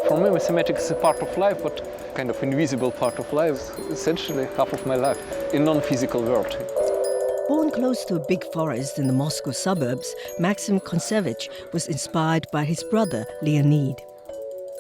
For me, mathematics is a part of life, but kind of invisible part of life, essentially half of my life, in non-physical world. Born close to a big forest in the Moscow suburbs, Maxim Kontsevich was inspired by his brother, Leonid.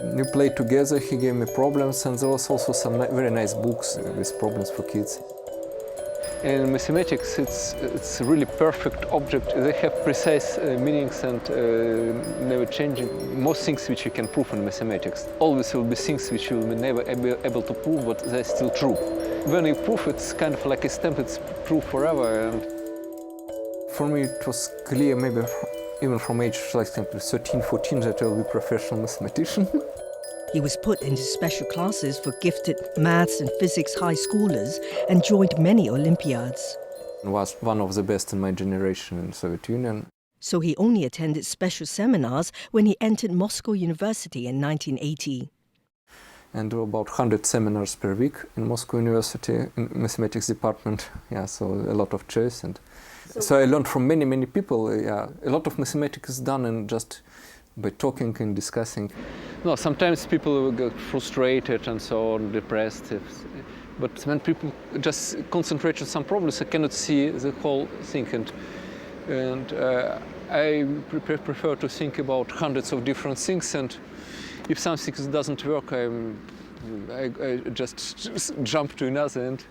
We played together, he gave me problems, and there was also some very nice books with problems for kids. In mathematics, it's a really perfect object. They have precise meanings and never changing. Most things which you can prove in mathematics always will be things which you will be never able to prove, but they're still true. When you prove, it's kind of like a stamp, it's true forever. And for me, it was clear, maybe even from age like 13, 14, that I will be a professional mathematician. He was put into special classes for gifted maths and physics high schoolers and joined many Olympiads. I was one of the best in my generation in the Soviet Union. So he only attended special seminars when he entered Moscow University in 1980. And there were about 100 seminars per week in Moscow University in mathematics department. Yeah, so a lot of choice. And so I learned from many people. Yeah, a lot of mathematics is done in just by talking and discussing. No, sometimes people will get frustrated and so on, depressed. But when people just concentrate on some problems, they cannot see the whole thing. And I prefer to think about hundreds of different things. And if something doesn't work, I just jump to another end.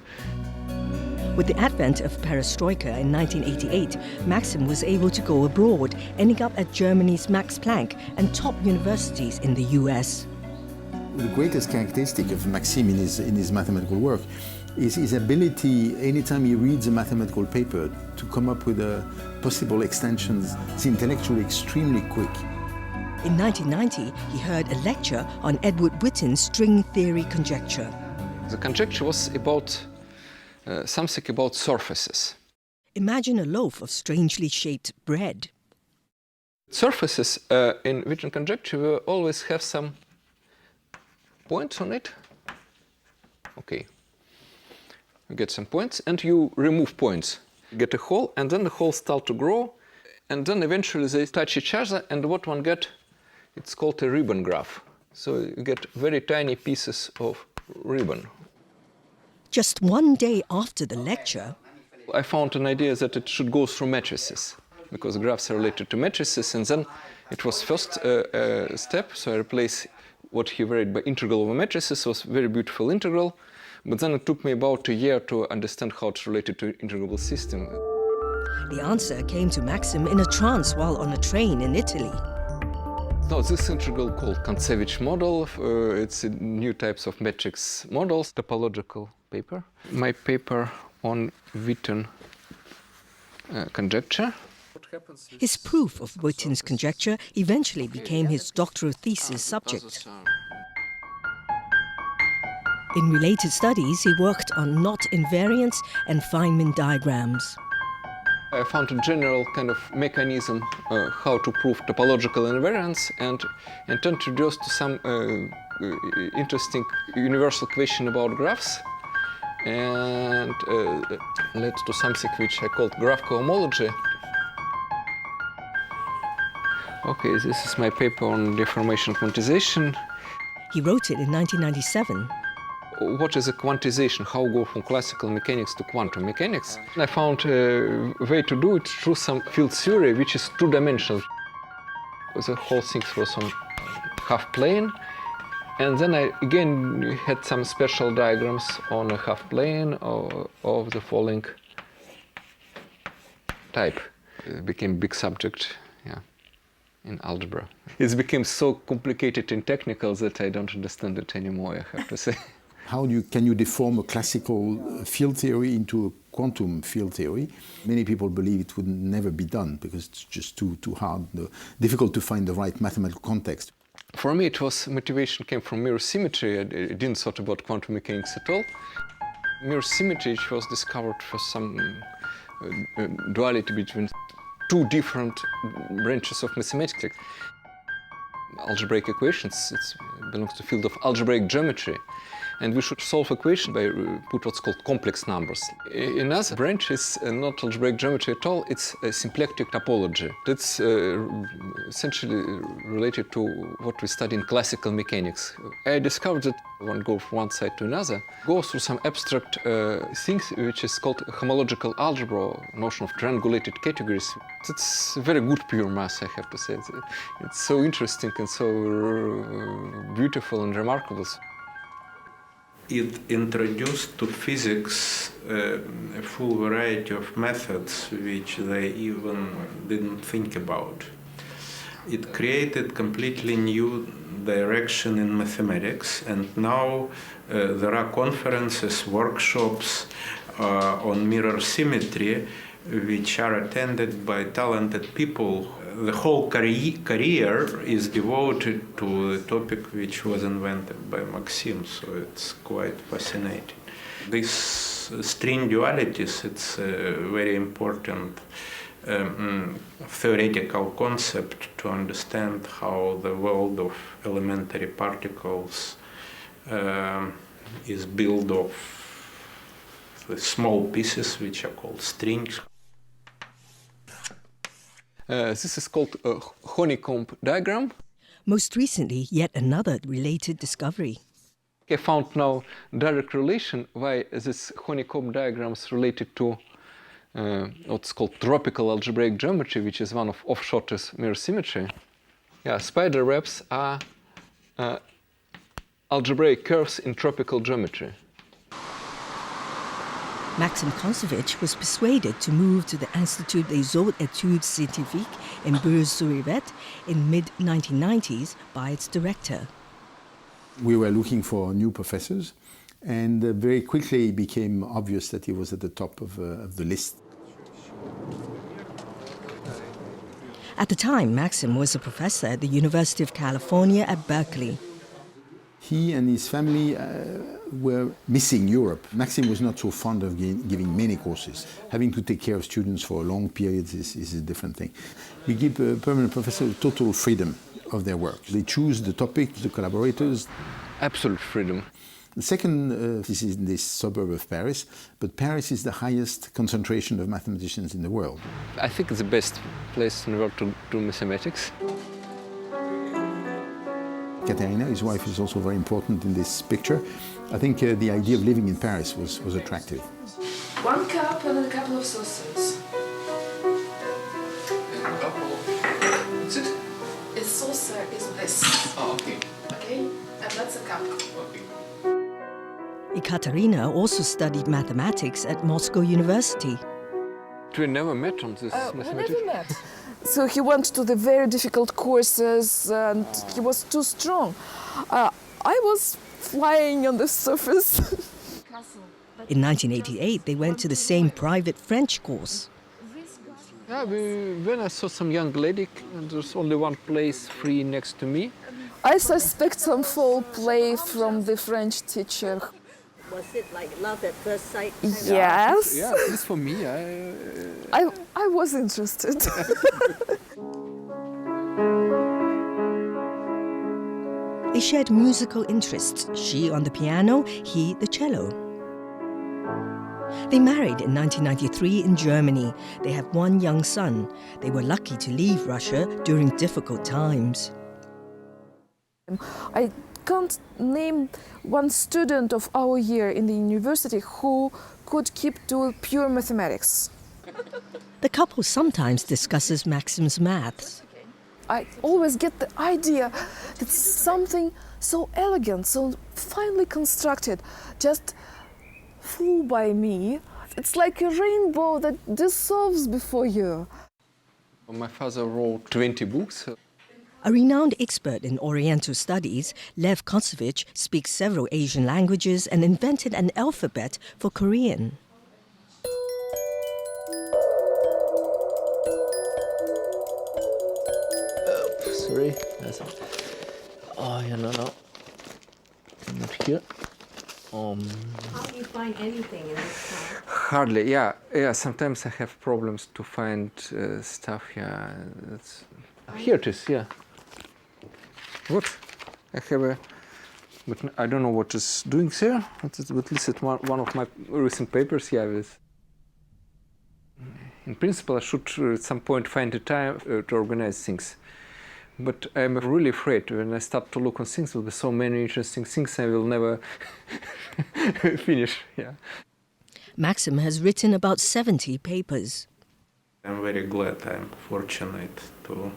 With the advent of perestroika in 1988, Maxim was able to go abroad, ending up at Germany's Max Planck and top universities in the US. The greatest characteristic of Maxim in his mathematical work is his ability, anytime he reads a mathematical paper, to come up with possible extensions. It's intellectually extremely quick. In 1990, he heard a lecture on Edward Witten's string theory conjecture. The conjecture was about something about surfaces. Imagine a loaf of strangely shaped bread. Surfaces in Witten conjecture will always have some points on it. Okay. You get some points and you remove points. You get a hole and then the holes start to grow and then eventually they touch each other and what one get, it's called a ribbon graph. So you get very tiny pieces of ribbon. Just one day after the lecture, I found an idea that it should go through matrices, because graphs are related to matrices, and then it was first step, so I replaced what he read by integral over matrices, was a very beautiful integral, but then it took me about a year to understand how it's related to integrable system. the answer came to Maxim in a trance while on a train in Italy. No, this integral called Kontsevich model, it's a new types of matrix models, topological paper. My paper on Witten conjecture. His proof of Witten's conjecture eventually became his doctoral thesis subject. In related studies, he worked on knot invariants and Feynman diagrams. I found a general kind of mechanism how to prove topological invariance and introduced to some interesting universal question about graphs and led to something which I called graph cohomology. Okay, this is my paper on deformation quantization. He wrote it in 1997. What is a quantization? How go from classical mechanics to quantum mechanics? I found a way to do it through some field theory which is two-dimensional. The whole thing was on half plane, and then I again had some special diagrams on a half plane of the following type. It became a big subject, yeah, in algebra. It became so complicated and technical that I don't understand it anymore, I have to say. How can you deform a classical field theory into a quantum field theory? Many people believe it would never be done because it's just too hard, difficult to find the right mathematical context. For me, motivation came from mirror symmetry. I didn't thought about quantum mechanics at all. Mirror symmetry which was discovered for some duality between two different branches of mathematics. Algebraic equations, it belongs to the field of algebraic geometry. and we should solve equation by put what's called complex numbers. Another branch is not algebraic geometry at all, it's a symplectic topology. That's essentially related to what we study in classical mechanics. I discovered that one goes from one side to another, goes through some abstract things which is called homological algebra, notion of triangulated categories. It's very good pure math, I have to say. It's so interesting and so beautiful and remarkable. It introduced to physics a full variety of methods which they even didn't think about. It created completely new direction in mathematics, and now there are conferences, workshops on mirror symmetry which are attended by talented people. The whole career is devoted to the topic which was invented by Maxim, so it's quite fascinating. This string dualities, it's a very important theoretical concept to understand how the world of elementary particles is built of the small pieces which are called strings. This is called a honeycomb diagram. Most recently, yet another related discovery. I found now direct relation why this honeycomb diagram is related to what's called tropical algebraic geometry, which is one of Off-Schotter's mirror symmetry. Yeah, spider webs are algebraic curves in tropical geometry. Maxim Koncevich was persuaded to move to the Institut des Hautes Études Scientifiques in Bourges-sur-Yvette in mid-1990s by its director. We were looking for new professors, and very quickly it became obvious that he was at the top of the list. At the time, Maxim was a professor at the University of California at Berkeley. He and his family were missing Europe. Maxim was not so fond of giving many courses. Having to take care of students for long periods is a different thing. We give permanent professors total freedom of their work. They choose the topic, the collaborators. Absolute freedom. The second, this is in this suburb of Paris, but Paris is the highest concentration of mathematicians in the world. I think it's the best place in the world to do mathematics. Katerina, his wife, is also very important in this picture. I think the idea of living in Paris was attractive. 1 cup and a couple of saucers. What's it? A saucer is this. Oh, okay. Okay? And that's a cup. Okay. Ekaterina also studied mathematics at Moscow University. We never met on this We mathematics. never met. So he went to the very difficult courses and he was too strong. I was flying on the surface. In 1988, they went to the same private French course. Yeah, when I saw some young lady, and there's only one place free next to me. I suspect some foul play from the French teacher. Was it like love at first sight? Yes. Yeah, at least for me. I was interested. They shared musical interests, she on the piano, he the cello. They married in 1993 in Germany. They have one young son. They were lucky to leave Russia during difficult times. I can't name one student of our year in the university who could keep to pure mathematics. The couple sometimes discusses Maxim's maths. I always get the idea that something so elegant, so finely constructed, just flew by me. It's like a rainbow that dissolves before you. My father wrote 20 books. A renowned expert in Oriental studies, Lev Koncevich speaks several Asian languages and invented an alphabet for Korean. Sorry. Oh, yeah, no. Not here. How do you find anything in this time? Hardly, yeah. Sometimes I have problems to find stuff. Yeah, here it is. Yeah. What? I have a But I don't know what is doing there. At least it's one of my recent papers, yeah, with. In principle, I should at some point find a time to organize things. But I'm really afraid when I start to look on things, there will be so many interesting things I will never finish. Yeah. Maxim has written about 70 papers. I'm very glad, I'm fortunate to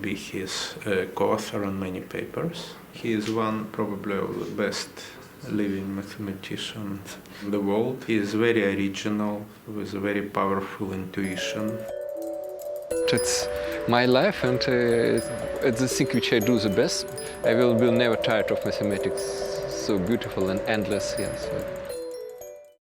be his co-author on many papers. He is one probably of the best living mathematicians in the world. He is very original, with a very powerful intuition. It's my life, and it's the thing which I do the best. I will be never tired of mathematics. So beautiful and endless, yeah. So.